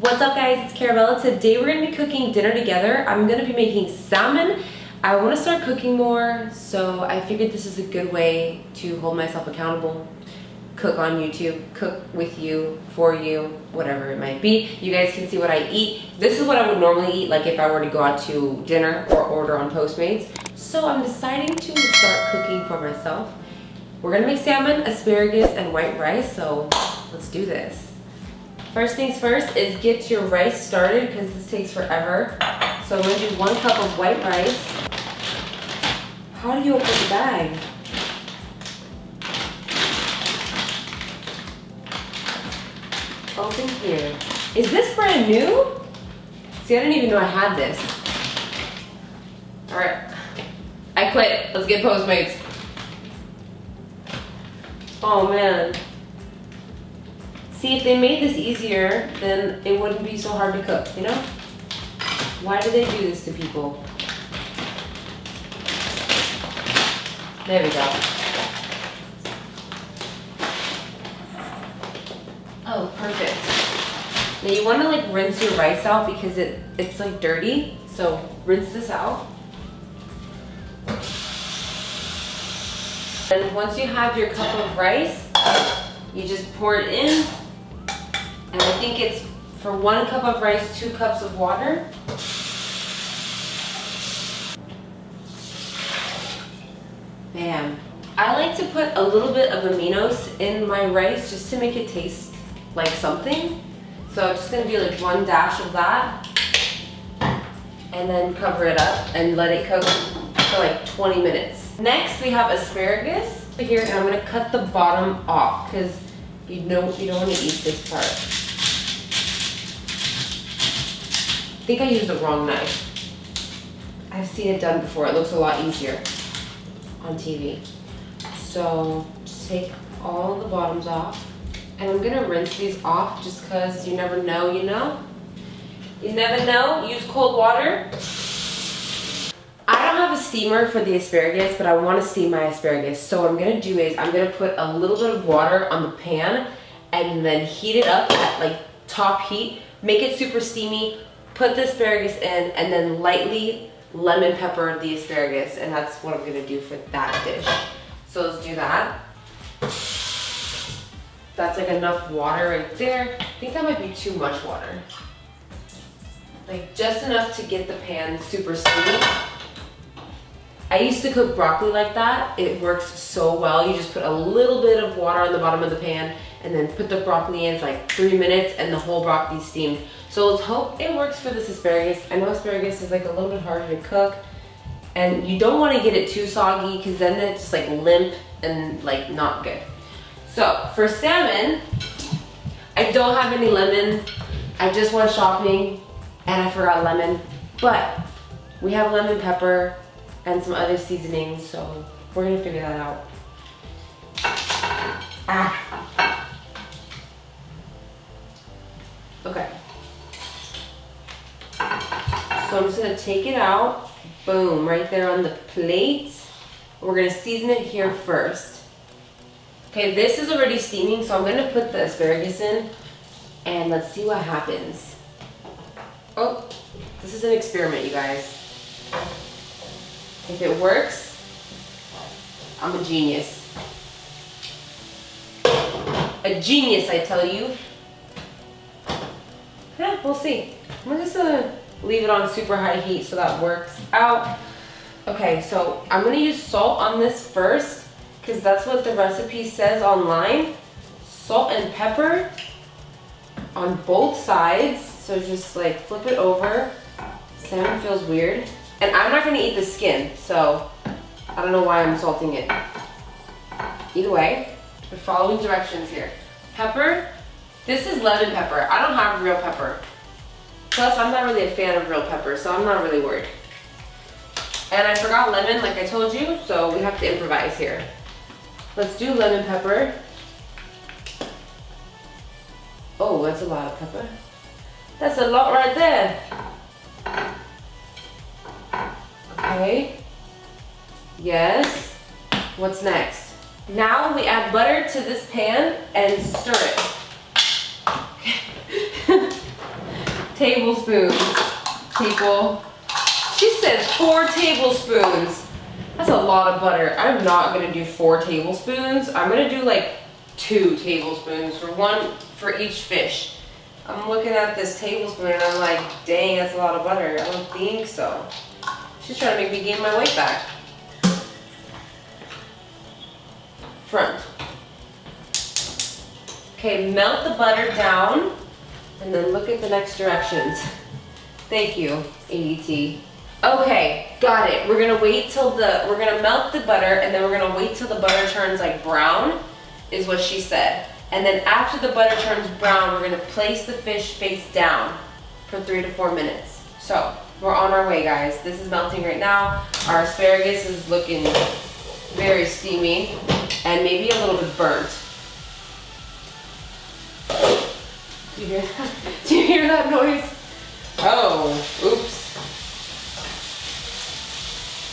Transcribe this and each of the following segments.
What's up guys, it's Carabella. Today we're going to be cooking dinner together. I'm going to be making salmon. I want to start cooking more, so I figured this is a good way to hold myself accountable. Cook on YouTube, cook with you, for you, whatever it might be. You guys can see what I eat. This is what I would normally eat, like if I were to go out to dinner or order on Postmates. So I'm deciding to start cooking for myself. We're going to make salmon, asparagus, and white rice, so let's do this. First things first is get your rice started because this takes forever. So I'm going to do 1 cup of white rice. How do you open the bag? Open here. Is this brand new? See, I didn't even know I had this. Alright. I quit. Let's get Postmates. Oh man. See, if they made this easier, then it wouldn't be so hard to cook, you know? Why do they do this to people? There we go. Oh, perfect. Now you want to like rinse your rice out because it's like dirty. So rinse this out. And once you have your cup of rice, you just pour it in. And I think it's for 1 cup of rice, 2 cups of water. Bam. I like to put a little bit of aminos in my rice just to make it taste like something. So it's just gonna be like 1 dash of that. And then cover it up and let it cook for like 20 minutes. Next we have asparagus here, and I'm gonna cut the bottom off because you don't want to eat this part. I think I used the wrong knife. I've seen it done before. It looks a lot easier on TV. So just take all the bottoms off. And I'm gonna rinse these off just because you never know, you know? You never know. Use cold water. I don't have a steamer for the asparagus, but I want to steam my asparagus. So what I'm gonna do is I'm gonna put a little bit of water on the pan and then heat it up at like top heat. Make it super steamy. Put the asparagus in and then lightly lemon pepper the asparagus, and that's what I'm gonna do for that dish. So let's do that. That's like enough water right there. I think that might be too much water. Like just enough to get the pan super steamy. I used to cook broccoli like that. It works so well. You just put a little bit of water on the bottom of the pan and then put the broccoli in. It's like 3 minutes and the whole broccoli's steamed. So let's hope it works for this asparagus. I know asparagus is like a little bit harder to cook, and you don't want to get it too soggy because then it's just like limp and like not good. So for salmon, I don't have any lemon. I just went shopping and I forgot lemon, but we have lemon pepper and some other seasonings, so we're gonna figure that out. Okay. So I'm just gonna take it out, boom, right there on the plate. We're gonna season it here first. Okay, this is already steaming, so I'm gonna put the asparagus in and let's see what happens. Oh, this is an experiment, you guys. If it works, I'm a genius. A genius, I tell you. Yeah, we'll see. I'm just gonna leave it on super high heat so that works out. Okay, so I'm gonna use salt on this first because that's what the recipe says online. Salt and pepper on both sides. So just like flip it over. Salmon feels weird. And I'm not gonna eat the skin, so I don't know why I'm salting it. Either way, we're following directions here. Pepper, this is lemon pepper. I don't have real pepper. Plus, I'm not really a fan of real pepper, so I'm not really worried. And I forgot lemon, like I told you, so we have to improvise here. Let's do lemon pepper. Oh, that's a lot of pepper. That's a lot right there. Okay. Yes. What's next? Now we add butter to this pan and stir it. tablespoons, people. She said 4 tablespoons. That's a lot of butter. I'm not gonna do 4 tablespoons. I'm gonna do like 2 tablespoons for one for each fish. I'm looking at this tablespoon and I'm like, dang, that's a lot of butter. I don't think so. She's trying to make me gain my weight back. Front. Okay, melt the butter down and then look at the next directions. Thank you, ADT. Okay, got it. We're gonna melt the butter and then we're gonna wait till the butter turns like brown, is what she said. And then after the butter turns brown, we're gonna place the fish face down for 3 to 4 minutes. So, we're on our way, guys. This is melting right now. Our asparagus is looking very steamy and maybe a little bit burnt. Do you hear that? Do you hear that noise? Oh, oops.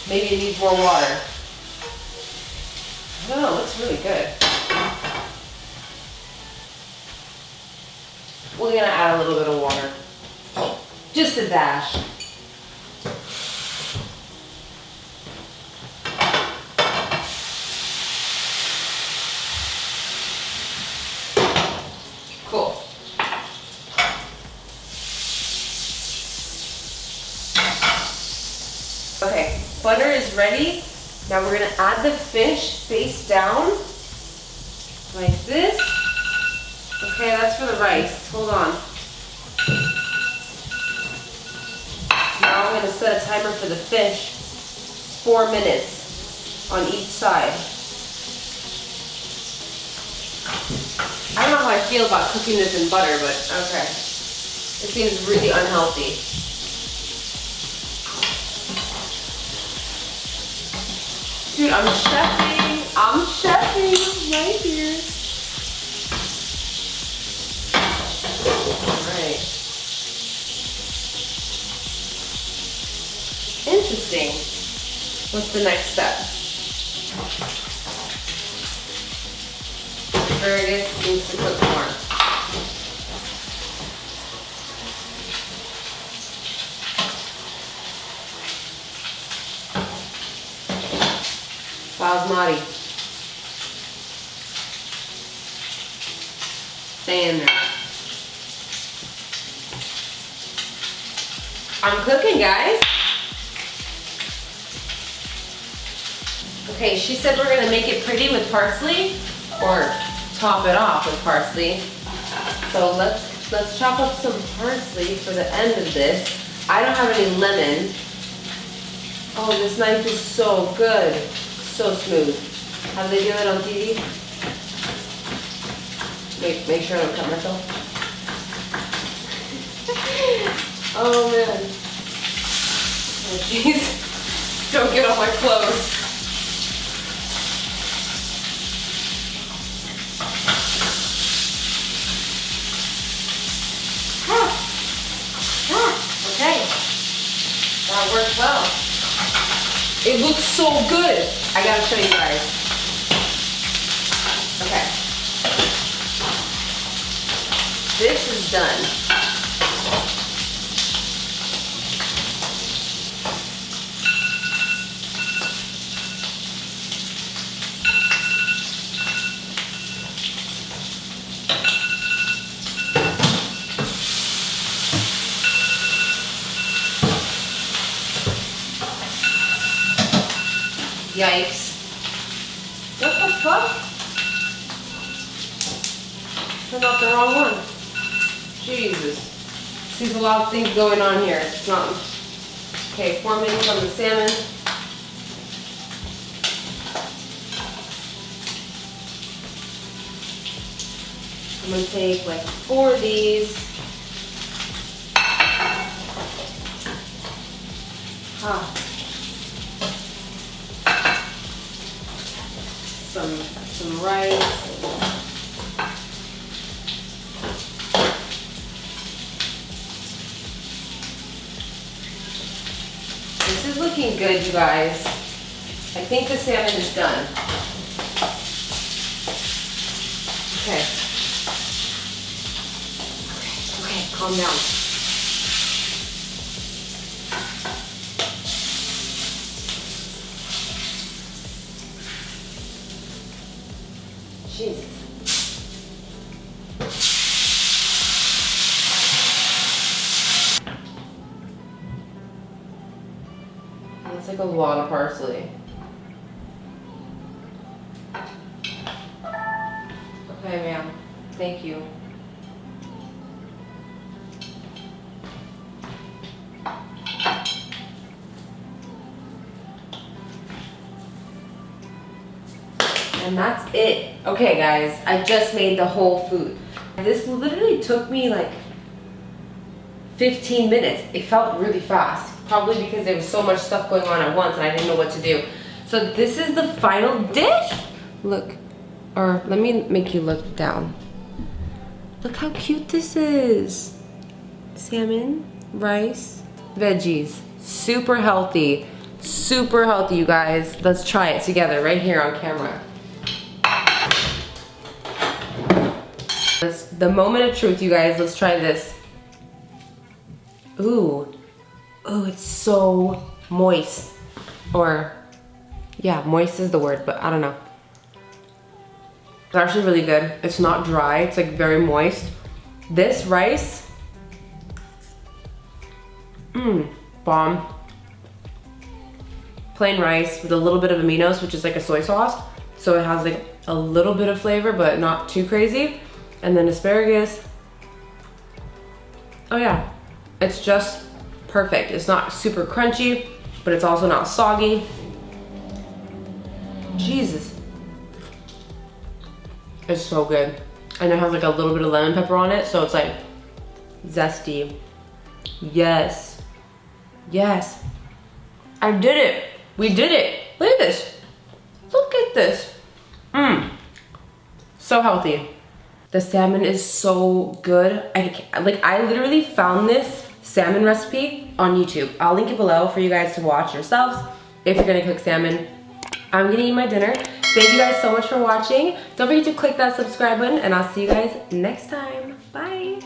Maybe it needs more water. I don't know, it looks really good. We're gonna add a little bit of water. Just a dash. Cool. Okay, butter is ready. Now we're gonna add the fish face down, like this. Okay, that's for the rice. Hold on. Now I'm gonna set a timer for the fish. 4 minutes on each side. I don't know how I feel about cooking this in butter, but okay. It seems really unhealthy. Dude, I'm chefing. I'm chefing right here. Alright. Interesting. What's the next step? Asparagus needs to cook more. Basmati. Stay in there. I'm cooking, guys. Okay, she said we're gonna make it pretty with parsley, or top it off with parsley. So let's chop up some parsley for the end of this. I don't have any lemon. Oh, this knife is so good. So smooth. How do they do it on TV? Make sure I don't cut myself. Oh man. Oh jeez. Don't get on my clothes. Okay. That worked well. It looks so good. I gotta show you guys. Okay. This is done. Yikes. What the fuck? Turned off the wrong one. Jesus. Seems a lot of things going on here. It's not. Okay, 4 minutes on the salmon. I'm gonna take like 4 of these. Some rice. This is looking good, you guys. I think the salmon is done. Okay. Okay, calm down. like a lot of parsley. Okay, ma'am. Thank you. And that's it. Okay, guys, I just made the whole food. This literally took me like 15 minutes. It felt really fast, probably because there was so much stuff going on at once and I didn't know what to do. So this is the final dish. Look, or let me make you look down. Look how cute this is. Salmon, rice, veggies. Super healthy, you guys. Let's try it together right here on camera. It's the moment of truth, you guys. Let's try this. Ooh, it's so moist. Or, yeah, moist is the word, but I don't know. It's actually really good. It's not dry, it's like very moist. This rice, bomb. Plain rice with a little bit of aminos, which is like a soy sauce. So it has like a little bit of flavor, but not too crazy. And then asparagus. Oh yeah, it's just perfect. It's not super crunchy, but it's also not soggy. Jesus. It's so good. And it has like a little bit of lemon pepper on it, so it's like zesty. Yes. Yes. I did it. We did it. Look at this. Look at this. So healthy. The salmon is so good. I literally found this salmon recipe on YouTube. I'll link it below for you guys to watch yourselves if you're gonna cook salmon. I'm gonna eat my dinner. Thank you guys so much for watching. Don't forget to click that subscribe button and I'll see you guys next time. Bye.